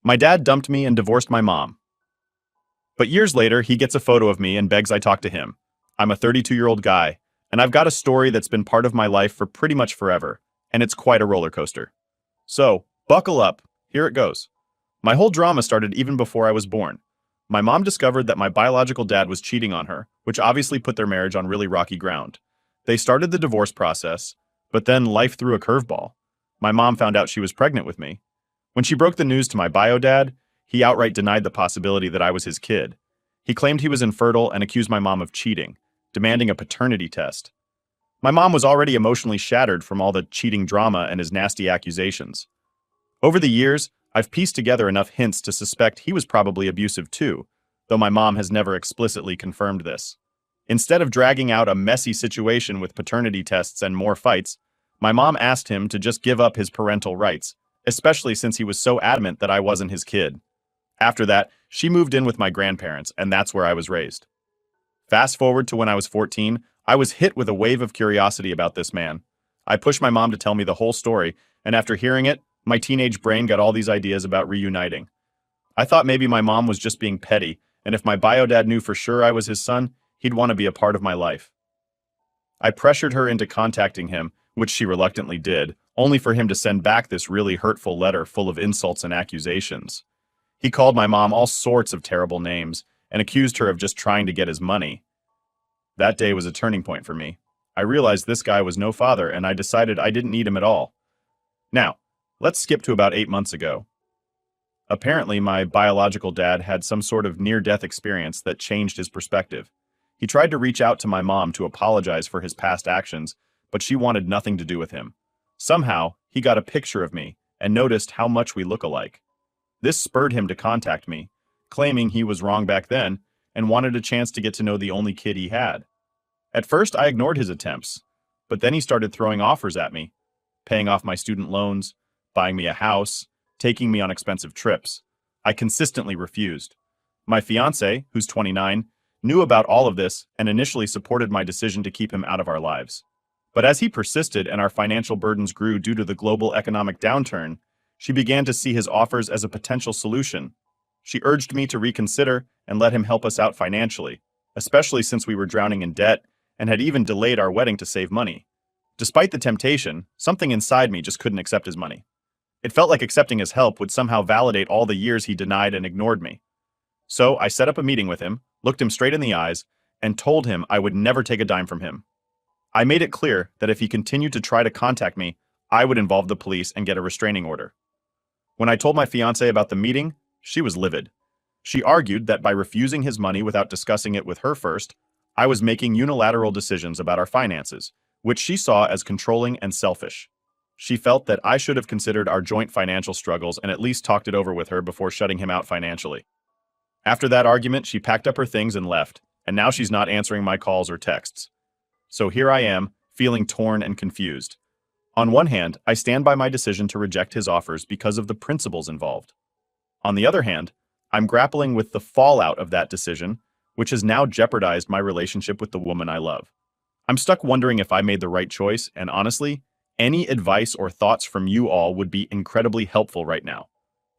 My dad dumped me and divorced my mom. But years later, he gets a photo of me and begs I talk to him. I'm a 32-year-old guy, and I've got a story that's been part of my life for pretty much forever, and it's quite a roller coaster. So, buckle up. Here it goes. My whole drama started even before I was born. My mom discovered that my biological dad was cheating on her, which obviously put their marriage on really rocky ground. They started the divorce process, but then life threw a curveball. My mom found out she was pregnant with me. When she broke the news to my bio dad, he outright denied the possibility that I was his kid. He claimed he was infertile and accused my mom of cheating, demanding a paternity test. My mom was already emotionally shattered from all the cheating drama and his nasty accusations. Over the years, I've pieced together enough hints to suspect he was probably abusive too, though my mom has never explicitly confirmed this. Instead of dragging out a messy situation with paternity tests and more fights, my mom asked him to just give up his parental rights, especially since he was so adamant that I wasn't his kid. After that, she moved in with my grandparents, and that's where I was raised. Fast forward to when I was 14, I was hit with a wave of curiosity about this man. I pushed my mom to tell me the whole story, and after hearing it, my teenage brain got all these ideas about reuniting. I thought maybe my mom was just being petty, and if my bio dad knew for sure I was his son, he'd want to be a part of my life. I pressured her into contacting him, which she reluctantly did, only for him to send back this really hurtful letter full of insults and accusations. He called my mom all sorts of terrible names and accused her of just trying to get his money. That day was a turning point for me. I realized this guy was no father, and I decided I didn't need him at all. Now, let's skip to about 8 months ago. Apparently, my biological dad had some sort of near-death experience that changed his perspective. He tried to reach out to my mom to apologize for his past actions, but she wanted nothing to do with him. Somehow, he got a picture of me and noticed how much we look alike. This spurred him to contact me, claiming he was wrong back then and wanted a chance to get to know the only kid he had. At first, I ignored his attempts, but then he started throwing offers at me, paying off my student loans, buying me a house, taking me on expensive trips. I consistently refused. My fiance, who's 29, knew about all of this and initially supported my decision to keep him out of our lives. But as he persisted and our financial burdens grew due to the global economic downturn, she began to see his offers as a potential solution. She urged me to reconsider and let him help us out financially, especially since we were drowning in debt and had even delayed our wedding to save money. Despite the temptation, something inside me just couldn't accept his money. It felt like accepting his help would somehow validate all the years he denied and ignored me. So I set up a meeting with him, looked him straight in the eyes, and told him I would never take a dime from him. I made it clear that if he continued to try to contact me, I would involve the police and get a restraining order. When I told my fiancée about the meeting, she was livid. She argued that by refusing his money without discussing it with her first, I was making unilateral decisions about our finances, which she saw as controlling and selfish. She felt that I should have considered our joint financial struggles and at least talked it over with her before shutting him out financially. After that argument, she packed up her things and left, and now she's not answering my calls or texts. So here I am, feeling torn and confused. On one hand, I stand by my decision to reject his offers because of the principles involved. On the other hand, I'm grappling with the fallout of that decision, which has now jeopardized my relationship with the woman I love. I'm stuck wondering if I made the right choice, and honestly, any advice or thoughts from you all would be incredibly helpful right now.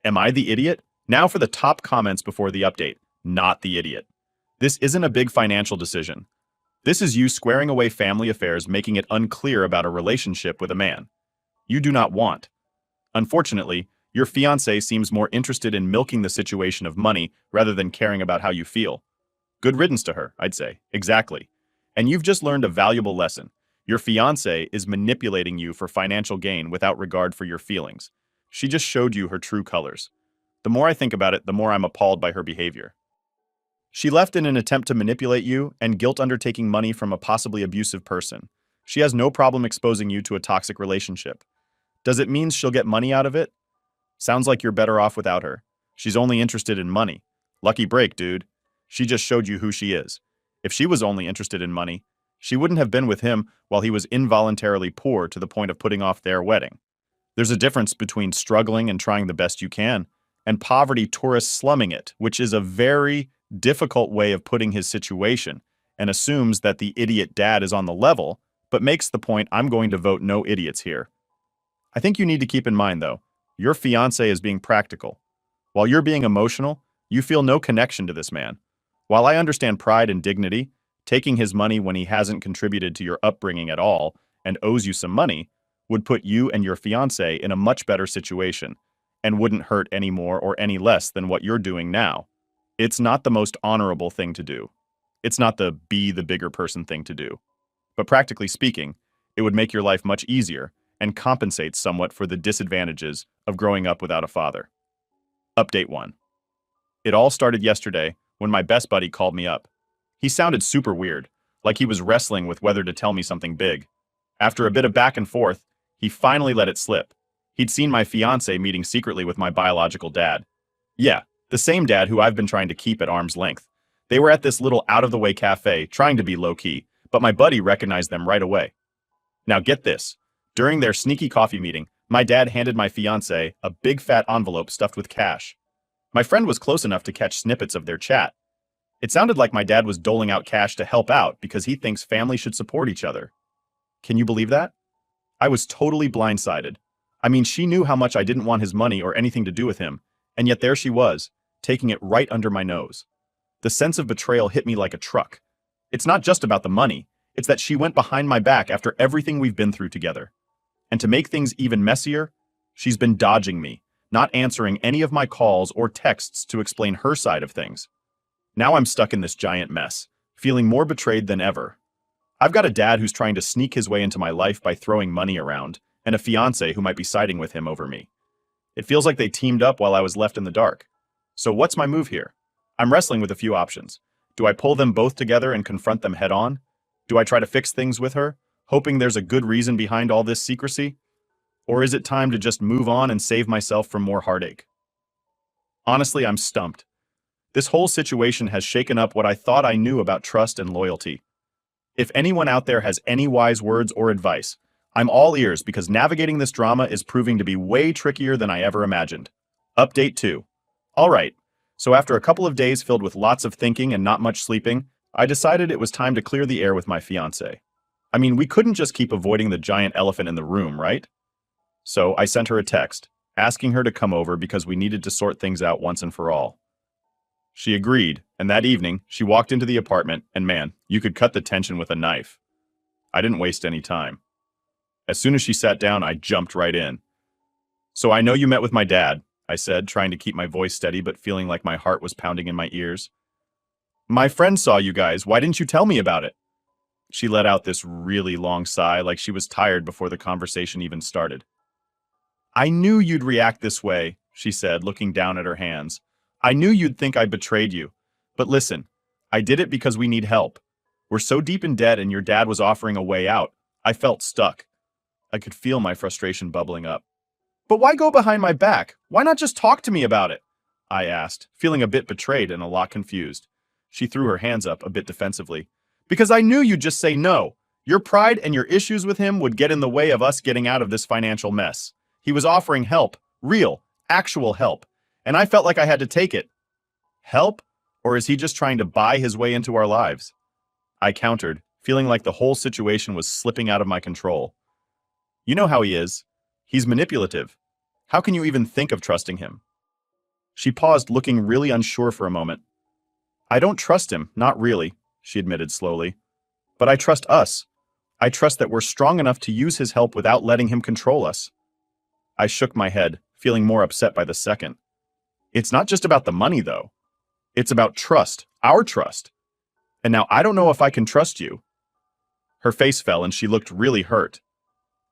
Am I the idiot? Now for the top comments before the update. Not the idiot. This isn't a big financial decision. This is you squaring away family affairs, making it unclear about a relationship with a man you do not want. Unfortunately, your fiancé seems more interested in milking the situation of money rather than caring about how you feel. Good riddance to her, I'd say. Exactly. And you've just learned a valuable lesson. Your fiancé is manipulating you for financial gain without regard for your feelings. She just showed you her true colors. The more I think about it, the more I'm appalled by her behavior. She left in an attempt to manipulate you and guilt undertaking money from a possibly abusive person. She has no problem exposing you to a toxic relationship. Does it mean she'll get money out of it? Sounds like you're better off without her. She's only interested in money. Lucky break, dude. She just showed you who she is. If she was only interested in money, she wouldn't have been with him while he was involuntarily poor to the point of putting off their wedding. There's a difference between struggling and trying the best you can, and poverty tourist slumming it, which is a very difficult way of putting his situation, and assumes that the idiot dad is on the level, but makes the point I'm going to vote no idiots here. I think you need to keep in mind, though, your fiancé is being practical. While you're being emotional, you feel no connection to this man. While I understand pride and dignity, taking his money when he hasn't contributed to your upbringing at all and owes you some money would put you and your fiancé in a much better situation and wouldn't hurt any more or any less than what you're doing now. It's not the most honorable thing to do. It's not the be the bigger person thing to do. But practically speaking, it would make your life much easier and compensate somewhat for the disadvantages of growing up without a father. Update 1. It all started yesterday when my best buddy called me up. He sounded super weird, like he was wrestling with whether to tell me something big. After a bit of back and forth, he finally let it slip. He'd seen my fiancé meeting secretly with my biological dad. Yeah, the same dad who I've been trying to keep at arm's length. They were at this little out-of-the-way cafe, trying to be low-key, but my buddy recognized them right away. Now get this. During their sneaky coffee meeting, my dad handed my fiancé a big fat envelope stuffed with cash. My friend was close enough to catch snippets of their chat. It sounded like my dad was doling out cash to help out because he thinks family should support each other. Can you believe that? I was totally blindsided. I mean, she knew how much I didn't want his money or anything to do with him, and yet there she was, taking it right under my nose. The sense of betrayal hit me like a truck. It's not just about the money, it's that she went behind my back after everything we've been through together. And to make things even messier, she's been dodging me, not answering any of my calls or texts to explain her side of things. Now I'm stuck in this giant mess, feeling more betrayed than ever. I've got a dad who's trying to sneak his way into my life by throwing money around, and a fiancé who might be siding with him over me. It feels like they teamed up while I was left in the dark. So what's my move here? I'm wrestling with a few options. Do I pull them both together and confront them head on? Do I try to fix things with her, hoping there's a good reason behind all this secrecy? Or is it time to just move on and save myself from more heartache? Honestly, I'm stumped. This whole situation has shaken up what I thought I knew about trust and loyalty. If anyone out there has any wise words or advice, I'm all ears because navigating this drama is proving to be way trickier than I ever imagined. Update 2. All right, so after a couple of days filled with lots of thinking and not much sleeping, I decided it was time to clear the air with my fiancé. I mean, we couldn't just keep avoiding the giant elephant in the room, right? So I sent her a text, asking her to come over because we needed to sort things out once and for all. She agreed, and that evening, she walked into the apartment, and man, you could cut the tension with a knife. I didn't waste any time. As soon as she sat down, I jumped right in. "So I know you met with my dad," I said, trying to keep my voice steady but feeling like my heart was pounding in my ears. "My friend saw you guys. Why didn't you tell me about it?" She let out this really long sigh, like she was tired before the conversation even started. "I knew you'd react this way," she said, looking down at her hands. "I knew you'd think I betrayed you. But listen, I did it because we need help. We're so deep in debt and your dad was offering a way out. I felt stuck." I could feel my frustration bubbling up. "But why go behind my back? Why not just talk to me about it?" I asked, feeling a bit betrayed and a lot confused. She threw her hands up a bit defensively. "Because I knew you'd just say no. Your pride and your issues with him would get in the way of us getting out of this financial mess. He was offering help, real, actual help, and I felt like I had to take it." "Help? Or is he just trying to buy his way into our lives?" I countered, feeling like the whole situation was slipping out of my control. "You know how he is. He's manipulative. How can you even think of trusting him?" She paused, looking really unsure for a moment. "I don't trust him, not really," she admitted slowly. "But I trust us. I trust that we're strong enough to use his help without letting him control us." I shook my head, feeling more upset by the second. "It's not just about the money, though. It's about trust, our trust. And now I don't know if I can trust you." Her face fell and she looked really hurt.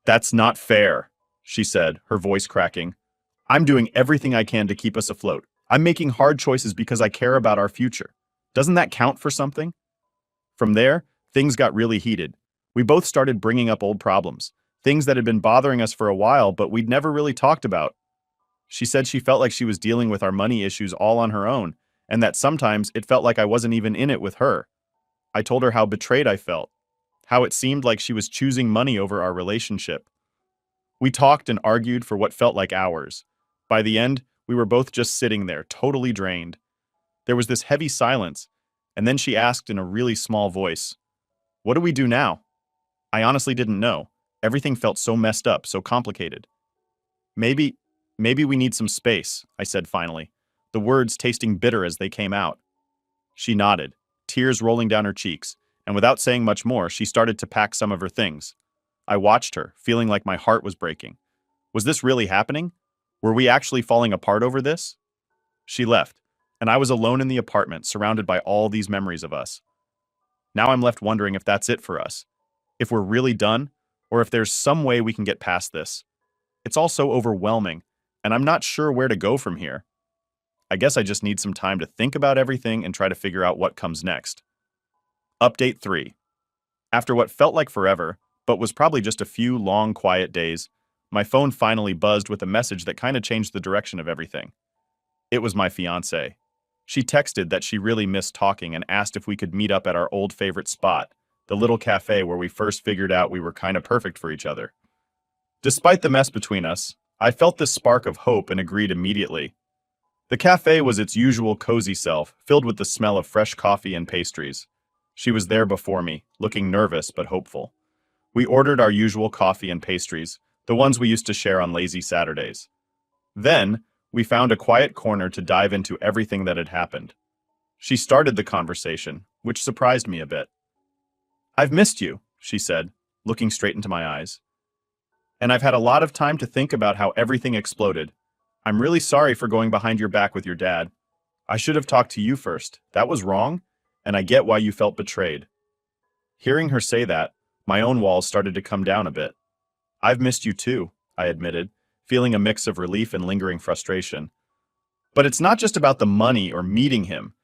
"That's not fair," she said, her voice cracking. "I'm doing everything I can to keep us afloat. I'm making hard choices because I care about our future. Doesn't that count for something?" From there, things got really heated. We both started bringing up old problems, things that had been bothering us for a while but we'd never really talked about. She said she felt like she was dealing with our money issues all on her own, and that sometimes it felt like I wasn't even in it with her. I told her how betrayed I felt, how it seemed like she was choosing money over our relationship. We talked and argued for what felt like hours. By the end, we were both just sitting there, totally drained. There was this heavy silence, and then she asked in a really small voice, "What do we do now?" I honestly didn't know. Everything felt so messed up, so complicated. Maybe we need some space," I said finally. the words tasting bitter as they came out. She nodded, tears rolling down her cheeks, and without saying much more, she started to pack some of her things. I watched her, feeling like my heart was breaking. Was this really happening? Were we actually falling apart over this? She left, and I was alone in the apartment, surrounded by all these memories of us. Now I'm left wondering if that's it for us, if we're really done, or if there's some way we can get past this. It's all so overwhelming, and I'm not sure where to go from here. I guess I just need some time to think about everything and try to figure out what comes next. Update 3. After what felt like forever, but was probably just a few long, quiet days, my phone finally buzzed with a message that kind of changed the direction of everything. It was my fiancée. She texted that she really missed talking and asked if we could meet up at our old favorite spot, the little cafe where we first figured out we were kind of perfect for each other. Despite the mess between us, I felt this spark of hope and agreed immediately. The cafe was its usual cozy self, filled with the smell of fresh coffee and pastries. She was there before me, looking nervous but hopeful. We ordered our usual coffee and pastries, the ones we used to share on lazy Saturdays. Then, we found a quiet corner to dive into everything that had happened. She started the conversation, which surprised me a bit. "I've missed you," she said, looking straight into my eyes. "And I've had a lot of time to think about how everything exploded. I'm really sorry for going behind your back with your dad. I should have talked to you first. That was wrong, and I get why you felt betrayed." Hearing her say that, my own walls started to come down a bit. "I've missed you too," I admitted, feeling a mix of relief and lingering frustration. "But it's not just about the money or meeting him.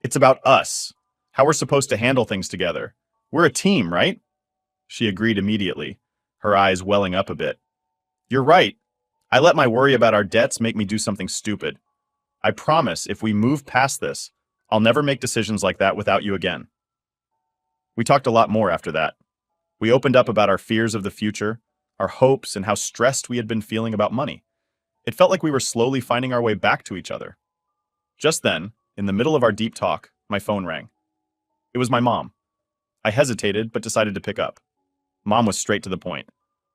It's about us, how we're supposed to handle things together. We're a team, right?" She agreed immediately, her eyes welling up a bit. "You're right. I let my worry about our debts make me do something stupid. I promise if we move past this, I'll never make decisions like that without you again." We talked a lot more after that. We opened up about our fears of the future, our hopes, and how stressed we had been feeling about money. It felt like we were slowly finding our way back to each other. Just then, in the middle of our deep talk, my phone rang. It was my mom. I hesitated, but decided to pick up. Mom was straight to the point.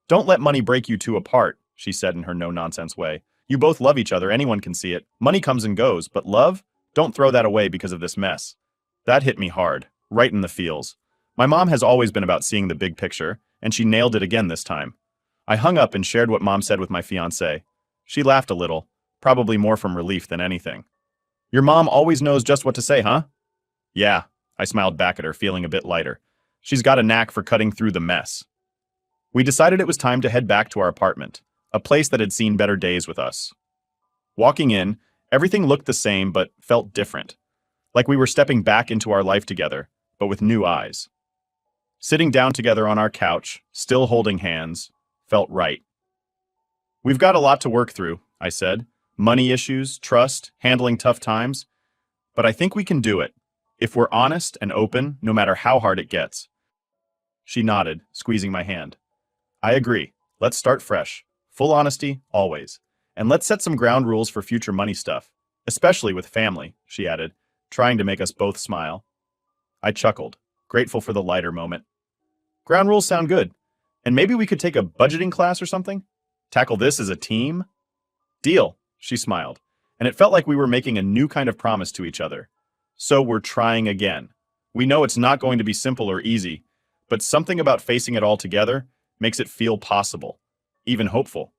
"Don't let money break you two apart," she said in her no-nonsense way. "You both love each other, anyone can see it. Money comes and goes, but love? Don't throw that away because of this mess." That hit me hard, right in the feels. My mom has always been about seeing the big picture, and she nailed it again this time. I hung up and shared what Mom said with my fiancée. She laughed a little, probably more from relief than anything. "Your mom always knows just what to say, huh?" "Yeah," I smiled back at her, feeling a bit lighter. "She's got a knack for cutting through the mess." We decided it was time to head back to our apartment, a place that had seen better days with us. Walking in, everything looked the same but felt different, like we were stepping back into our life together, but with new eyes. Sitting down together on our couch, still holding hands, felt right. "We've got a lot to work through," I said. "Money issues, trust, handling tough times. But I think we can do it, if we're honest and open, no matter how hard it gets." She nodded, squeezing my hand. "I agree. Let's start fresh. Full honesty, always. And let's set some ground rules for future money stuff, especially with family," she added, trying to make us both smile. I chuckled, grateful for the lighter moment. "Ground rules sound good. And maybe we could take a budgeting class or something? Tackle this as a team?" "Deal," she smiled, and it felt like we were making a new kind of promise to each other. So we're trying again. We know it's not going to be simple or easy, but something about facing it all together makes it feel possible, even hopeful.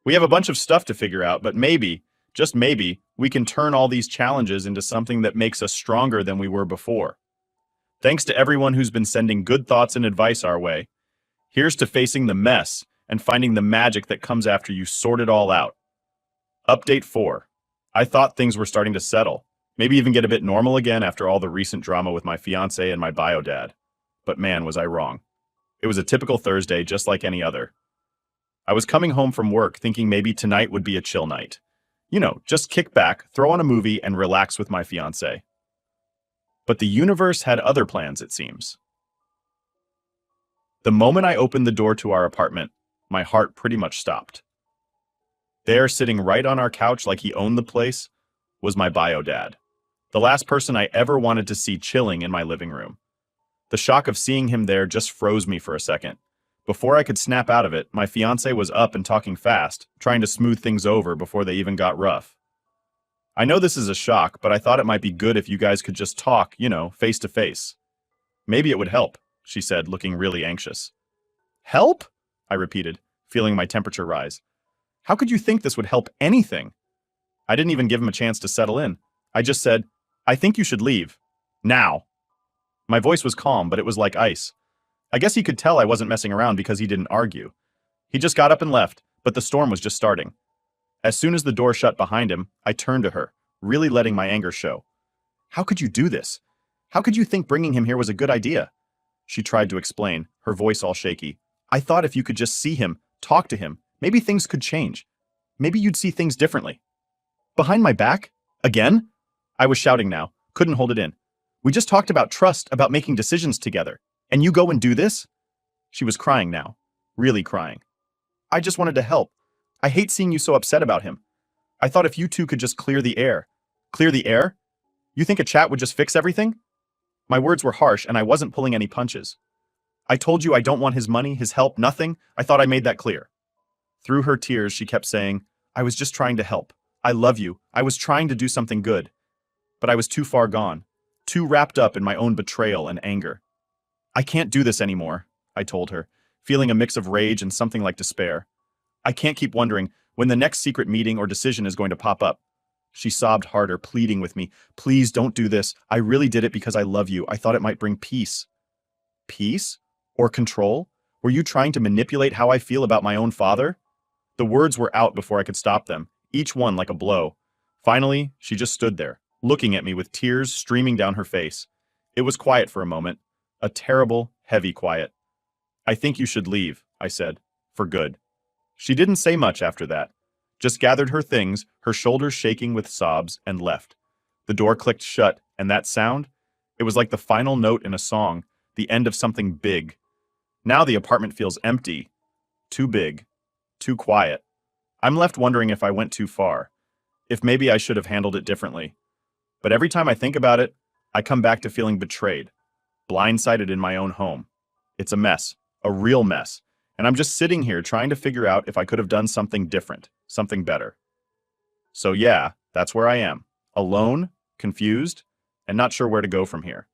We have a bunch of stuff to figure out, but maybe, just maybe, we can turn all these challenges into something that makes us stronger than we were before. Thanks to everyone who's been sending good thoughts and advice our way. Here's to facing the mess and finding the magic that comes after you sort it all out. Update 4. I thought things were starting to settle, maybe even get a bit normal again after all the recent drama with my fiancé and my bio dad. But man, was I wrong. It was a typical Thursday, just like any other. I was coming home from work thinking maybe tonight would be a chill night. You know, just kick back, throw on a movie, and relax with my fiancé. But the universe had other plans, it seems. The moment I opened the door to our apartment, my heart pretty much stopped. There, sitting right on our couch like he owned the place, was my bio dad, the last person I ever wanted to see chilling in my living room. The shock of seeing him there just froze me for a second. Before I could snap out of it, my fiancé was up and talking fast, trying to smooth things over before they even got rough. I know this is a shock, but I thought it might be good if you guys could just talk, face to face. Maybe it would help, she said, looking really anxious. Help? I repeated, feeling my temperature rise. How could you think this would help anything? I didn't even give him a chance to settle in. I just said, I think you should leave. Now. My voice was calm, but it was like ice. I guess he could tell I wasn't messing around because he didn't argue. He just got up and left, but the storm was just starting. As soon as the door shut behind him, I turned to her, really letting my anger show. How could you do this? How could you think bringing him here was a good idea? She tried to explain, her voice all shaky. I thought if you could just see him, talk to him, maybe things could change. Maybe you'd see things differently. Behind my back? Again? I was shouting now, couldn't hold it in. We just talked about trust, about making decisions together. And you go and do this? She was crying now, really crying. I just wanted to help. I hate seeing you so upset about him. I thought if you two could just clear the air. Clear the air? You think a chat would just fix everything? My words were harsh and I wasn't pulling any punches. I told you I don't want his money, his help, nothing. I thought I made that clear. Through her tears, she kept saying, I was just trying to help. I love you. I was trying to do something good. But I was too far gone, too wrapped up in my own betrayal and anger. I can't do this anymore, I told her, feeling a mix of rage and something like despair. I can't keep wondering when the next secret meeting or decision is going to pop up. She sobbed harder, pleading with me, please don't do this. I really did it because I love you. I thought it might bring peace. Peace? Or control? Were you trying to manipulate how I feel about my own father? The words were out before I could stop them, each one like a blow. Finally, she just stood there, looking at me with tears streaming down her face. It was quiet for a moment, a terrible, heavy quiet. I think you should leave, I said, for good. She didn't say much after that, just gathered her things, her shoulders shaking with sobs, and left. The door clicked shut, and that sound? It was like the final note in a song, the end of something big. Now the apartment feels empty, too big, too quiet. I'm left wondering if I went too far, if maybe I should have handled it differently. But every time I think about it, I come back to feeling betrayed, blindsided in my own home. It's a mess, a real mess, and I'm just sitting here trying to figure out if I could have done something different, something better. So yeah, that's where I am, alone, confused, and not sure where to go from here.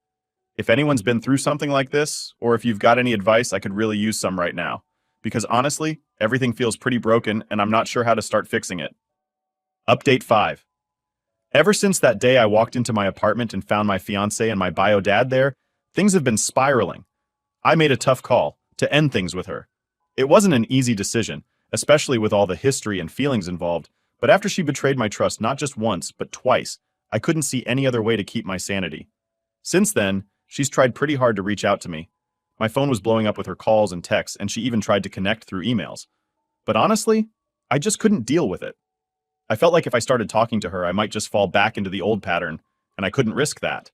If anyone's been through something like this, or if you've got any advice, I could really use some right now. Because honestly, everything feels pretty broken and I'm not sure how to start fixing it. Update 5. Ever since that day I walked into my apartment and found my fiancé and my bio dad there, things have been spiraling. I made a tough call to end things with her. It wasn't an easy decision, especially with all the history and feelings involved, but after she betrayed my trust not just once, but twice, I couldn't see any other way to keep my sanity. Since then, she's tried pretty hard to reach out to me. My phone was blowing up with her calls and texts, and she even tried to connect through emails. But honestly, I just couldn't deal with it. I felt like if I started talking to her, I might just fall back into the old pattern, and I couldn't risk that.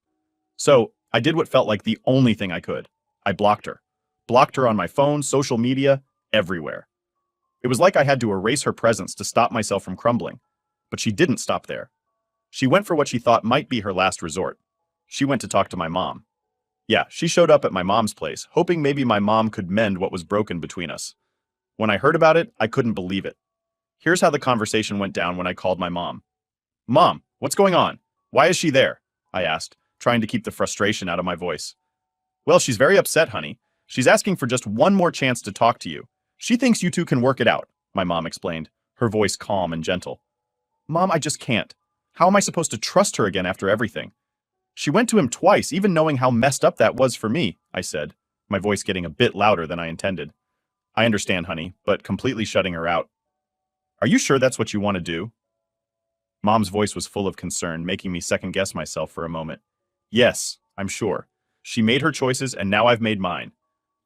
So, I did what felt like the only thing I could. I blocked her. Blocked her on my phone, social media, everywhere. It was like I had to erase her presence to stop myself from crumbling. But she didn't stop there. She went for what she thought might be her last resort. She went to talk to my mom. Yeah, she showed up at my mom's place, hoping maybe my mom could mend what was broken between us. When I heard about it, I couldn't believe it. Here's how the conversation went down when I called my mom. Mom, what's going on? Why is she there? I asked, trying to keep the frustration out of my voice. Well, she's very upset, honey. She's asking for just one more chance to talk to you. She thinks you two can work it out, my mom explained, her voice calm and gentle. Mom, I just can't. How am I supposed to trust her again after everything? She went to him twice, even knowing how messed up that was for me, I said, my voice getting a bit louder than I intended. I understand, honey, but completely shutting her out. Are you sure that's what you want to do? Mom's voice was full of concern, making me second-guess myself for a moment. Yes, I'm sure. She made her choices, and now I've made mine.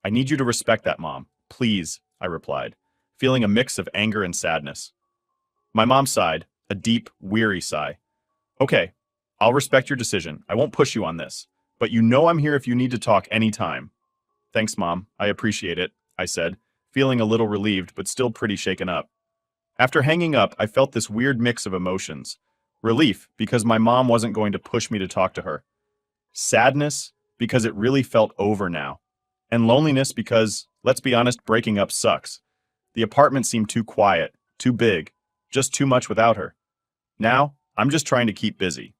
I need you to respect that, Mom. Please, I replied, feeling a mix of anger and sadness. My mom sighed, a deep, weary sigh. Okay, I'll respect your decision. I won't push you on this. But you know I'm here if you need to talk anytime. Thanks, Mom. I appreciate it, I said, feeling a little relieved but still pretty shaken up. After hanging up, I felt this weird mix of emotions. Relief, because my mom wasn't going to push me to talk to her. Sadness, because it really felt over now. And loneliness because, let's be honest, breaking up sucks. The apartment seemed too quiet, too big, just too much without her. Now, I'm just trying to keep busy.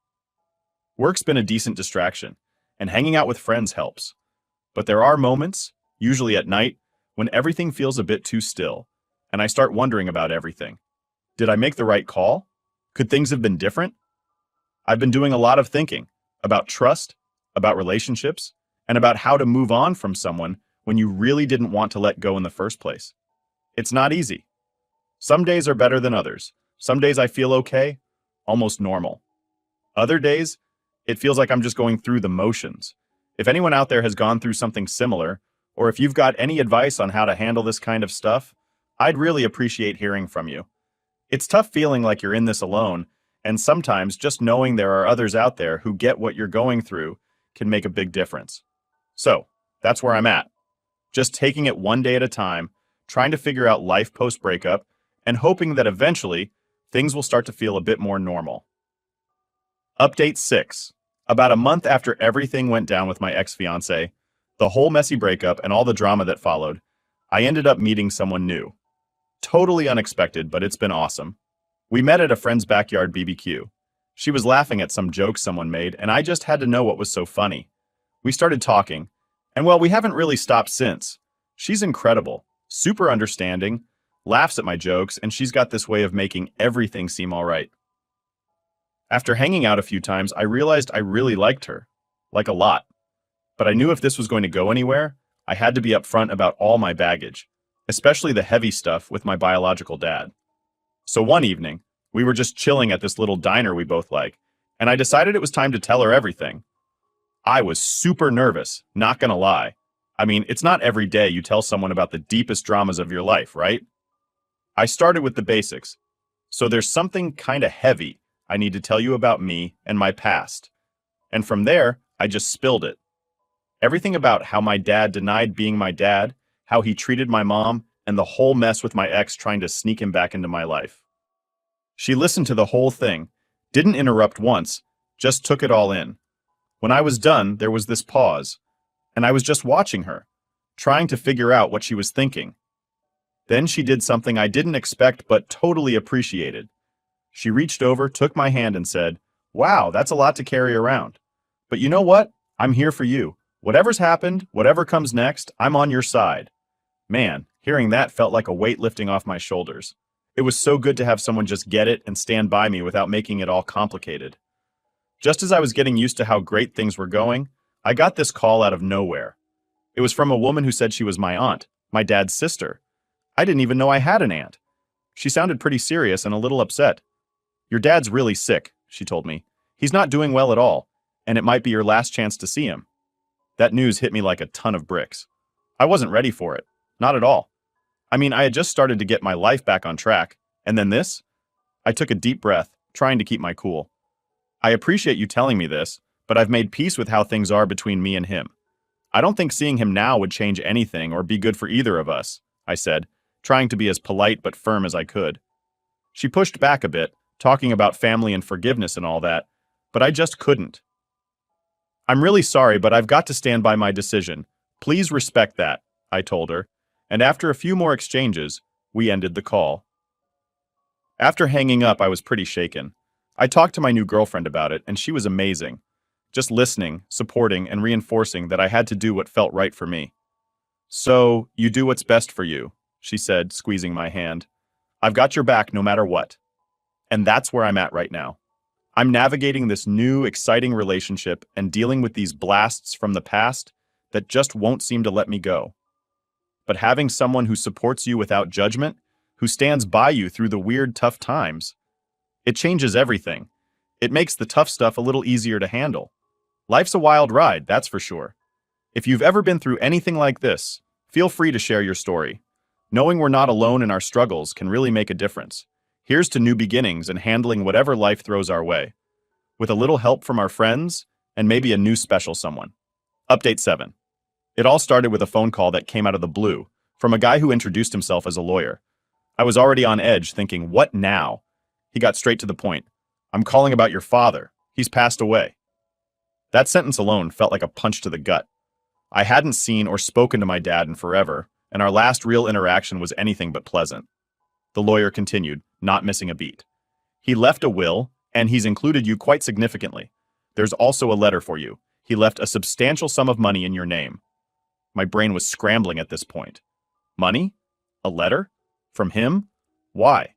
Work's been a decent distraction, and hanging out with friends helps. But there are moments, usually at night, when everything feels a bit too still, and I start wondering about everything. Did I make the right call? Could things have been different? I've been doing a lot of thinking about trust, about relationships, and about how to move on from someone when you really didn't want to let go in the first place. It's not easy. Some days are better than others. Some days I feel okay, almost normal. Other days, it feels like I'm just going through the motions. If anyone out there has gone through something similar, or if you've got any advice on how to handle this kind of stuff, I'd really appreciate hearing from you. It's tough feeling like you're in this alone, and sometimes just knowing there are others out there who get what you're going through can make a big difference. So, that's where I'm at. Just taking it one day at a time, trying to figure out life post-breakup, and hoping that eventually, things will start to feel a bit more normal. Update 6. About a month after everything went down with my ex-fiancée, the whole messy breakup and all the drama that followed, I ended up meeting someone new. Totally unexpected, but it's been awesome. We met at a friend's backyard BBQ. She was laughing at some jokes someone made, and I just had to know what was so funny. We started talking, and well, we haven't really stopped since. She's incredible, super understanding, laughs at my jokes, and she's got this way of making everything seem all right. After hanging out a few times, I realized I really liked her, like a lot. But I knew if this was going to go anywhere, I had to be upfront about all my baggage, especially the heavy stuff with my biological dad. So one evening, we were just chilling at this little diner we both like, and I decided it was time to tell her everything. I was super nervous, not gonna lie. I mean, it's not every day you tell someone about the deepest dramas of your life, right? I started with the basics. So there's something kinda heavy I need to tell you about me and my past. And from there, I just spilled it. Everything about how my dad denied being my dad, how he treated my mom, and the whole mess with my ex trying to sneak him back into my life. She listened to the whole thing, didn't interrupt once, just took it all in. When I was done, there was this pause, and I was just watching her, trying to figure out what she was thinking. Then she did something I didn't expect but totally appreciated. She reached over, took my hand, and said, "Wow, that's a lot to carry around. But you know what? I'm here for you. Whatever's happened, whatever comes next, I'm on your side." Man, hearing that felt like a weight lifting off my shoulders. It was so good to have someone just get it and stand by me without making it all complicated. Just as I was getting used to how great things were going, I got this call out of nowhere. It was from a woman who said she was my aunt, my dad's sister. I didn't even know I had an aunt. She sounded pretty serious and a little upset. "Your dad's really sick," she told me. "He's not doing well at all, and it might be your last chance to see him." That news hit me like a ton of bricks. I wasn't ready for it. Not at all. I mean, I had just started to get my life back on track, and then this? I took a deep breath, trying to keep my cool. "I appreciate you telling me this, but I've made peace with how things are between me and him. I don't think seeing him now would change anything or be good for either of us," I said, trying to be as polite but firm as I could. She pushed back a bit, talking about family and forgiveness and all that, but I just couldn't. "I'm really sorry, but I've got to stand by my decision. Please respect that," I told her, and after a few more exchanges, we ended the call. After hanging up, I was pretty shaken. I talked to my new girlfriend about it, and she was amazing. Just listening, supporting, and reinforcing that I had to do what felt right for me. "So, you do what's best for you," she said, squeezing my hand. "I've got your back no matter what." And that's where I'm at right now. I'm navigating this new, exciting relationship and dealing with these blasts from the past that just won't seem to let me go. But having someone who supports you without judgment, who stands by you through the weird, tough times, it changes everything. It makes the tough stuff a little easier to handle. Life's a wild ride, that's for sure. If you've ever been through anything like this, feel free to share your story. Knowing we're not alone in our struggles can really make a difference. Here's to new beginnings and handling whatever life throws our way. With a little help from our friends, and maybe a new special someone. Update 7. It all started with a phone call that came out of the blue, from a guy who introduced himself as a lawyer. I was already on edge, thinking, what now? He got straight to the point. "I'm calling about your father. He's passed away." That sentence alone felt like a punch to the gut. I hadn't seen or spoken to my dad in forever, and our last real interaction was anything but pleasant. The lawyer continued, not missing a beat. "He left a will, And he's included you quite significantly. There's also a letter for you. He left a substantial sum of money in your name. My brain was scrambling at this point. Money? A letter? From him? Why?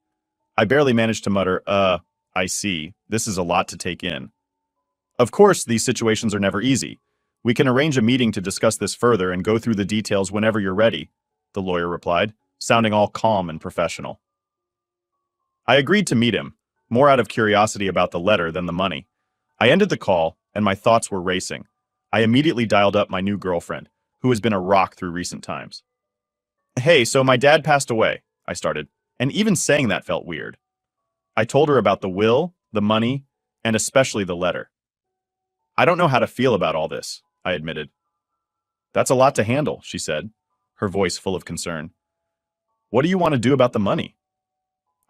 I barely managed to mutter, I see. This is a lot to take in. Of course, these situations are never easy. We can arrange a meeting to discuss this further and go through the details whenever you're ready, the lawyer replied, sounding all calm and professional. I agreed to meet him, more out of curiosity about the letter than the money. I ended the call, and my thoughts were racing. I immediately dialed up my new girlfriend, who has been a rock through recent times. Hey, so my dad passed away, I started, and even saying that felt weird. I told her about the will, the money, and especially the letter. I don't know how to feel about all this, I admitted. That's a lot to handle, she said, her voice full of concern. What do you want to do about the money?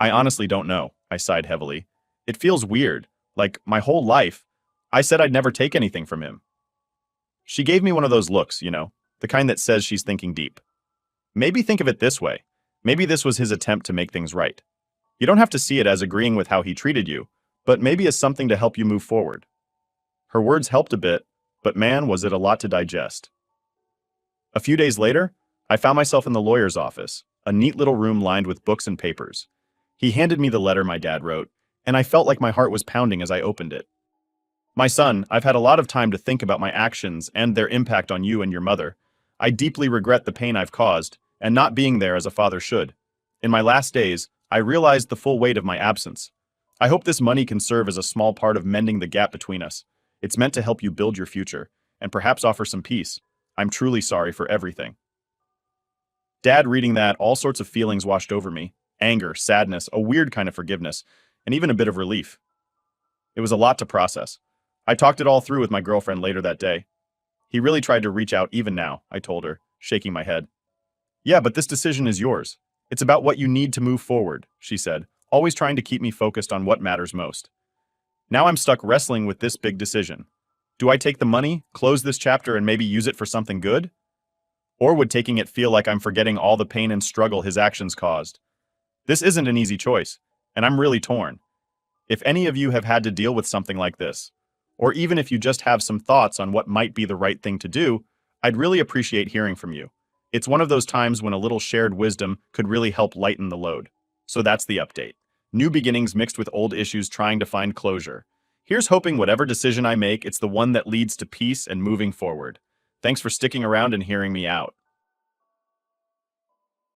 I honestly don't know, I sighed heavily. It feels weird, like my whole life, I said I'd never take anything from him. She gave me one of those looks, the kind that says she's thinking deep. Maybe think of it this way. Maybe this was his attempt to make things right. You don't have to see it as agreeing with how he treated you, but maybe as something to help you move forward. Her words helped a bit, but man, was it a lot to digest. A few days later, I found myself in the lawyer's office, a neat little room lined with books and papers. He handed me the letter my dad wrote, and I felt like my heart was pounding as I opened it. My son, I've had a lot of time to think about my actions and their impact on you and your mother. I deeply regret the pain I've caused, and not being there as a father should. In my last days, I realized the full weight of my absence. I hope this money can serve as a small part of mending the gap between us. It's meant to help you build your future, and perhaps offer some peace. I'm truly sorry for everything. Dad, reading that, all sorts of feelings washed over me. Anger, sadness, a weird kind of forgiveness, and even a bit of relief. It was a lot to process. I talked it all through with my girlfriend later that day. He really tried to reach out even now, I told her, shaking my head. Yeah, but this decision is yours. It's about what you need to move forward, she said, always trying to keep me focused on what matters most. Now I'm stuck wrestling with this big decision. Do I take the money, close this chapter, and maybe use it for something good? Or would taking it feel like I'm forgetting all the pain and struggle his actions caused? This isn't an easy choice, and I'm really torn. If any of you have had to deal with something like this, or even if you just have some thoughts on what might be the right thing to do, I'd really appreciate hearing from you. It's one of those times when a little shared wisdom could really help lighten the load. So that's the update. New beginnings mixed with old issues trying to find closure. Here's hoping whatever decision I make, it's the one that leads to peace and moving forward. Thanks for sticking around and hearing me out.